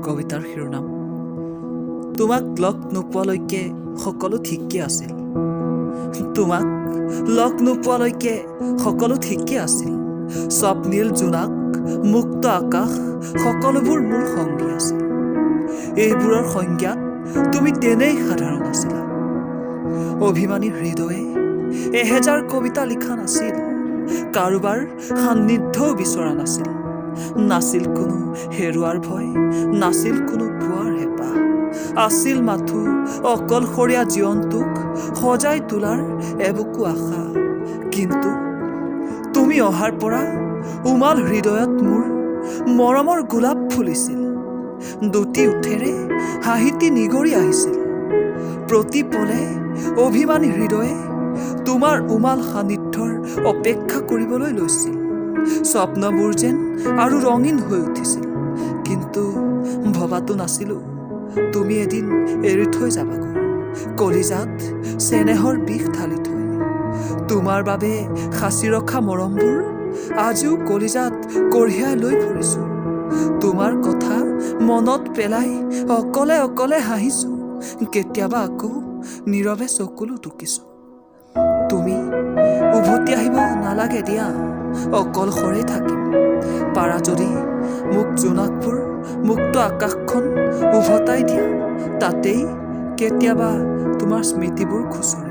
কবিতাৰ শিৰোনাম তোমাক লগ নোপোৱালৈকে সকলো ঠিকে আছিল। তোমাক লগ নোপোৱালৈকে সকলো ঠিকে আছিল। স্বপ্নীল জোনাক, মুক্ত আকাশ, সকলোবোৰ মোৰ সংগী আছিল। এইবোৰৰ সংজ্ঞাত তুমি তেনেই সাধাৰণ আছিলা। অভিমানী হৃদয়ে এহেজাৰ কবিতা লিখা নাছিল। কাৰোবাৰ সান্নিধ্যও বিচৰা নাছিল। নাছিল কোনো হেৰুৱাৰ ভয়, নাছিল কোনো পোৱাৰ হেঁপাহ। আছিল মাথো অকলশৰীয়া জীৱনটোক সজাই তোলাৰ এবুকু আশা। কিন্তু তুমি অহাৰ পৰা উমাল হৃদয়ত মোৰ মৰমৰ গোলাপ ফুলিছিল। দুটি ওঠেৰে হাঁহিটি নিগৰি আহিছিল। প্ৰতি পলে অভিমানী হৃদয়ে তোমাৰ উমাল সান্নিধ্যৰ অপেক্ষা কৰিবলৈ লৈছিল। স্বপ্নবোৰ যেন আৰু ৰঙীন হৈ উঠিছিল। কিন্তু ভবাতো নাছিলোঁ তুমি এদিন এৰি থৈ যাবাগৈ, কলিজাত চেনেহৰ বিষ ঢালি থৈ। তোমাৰ বাবে সাঁচি ৰখা মৰমবোৰ আজিও কলিজাত কঢ়িয়াই লৈ ফুৰিছোঁ। তোমাৰ কথা মনত পেলাই অকলে অকলে হাঁহিছোঁ। কেতিয়াবা আকৌ নীৰৱে চকুলো টুকিছোঁ। তুমি উভতি আহিব নালাগে দিয়া, অকলশৰে থাকিম। পাৰা যদি মোক জোনাকবোৰ, মুক্ত আকাশখন উভতাই দিয়া। তাতেই কেতিয়াবা তোমাৰ স্মৃতিবোৰ খুচৰে।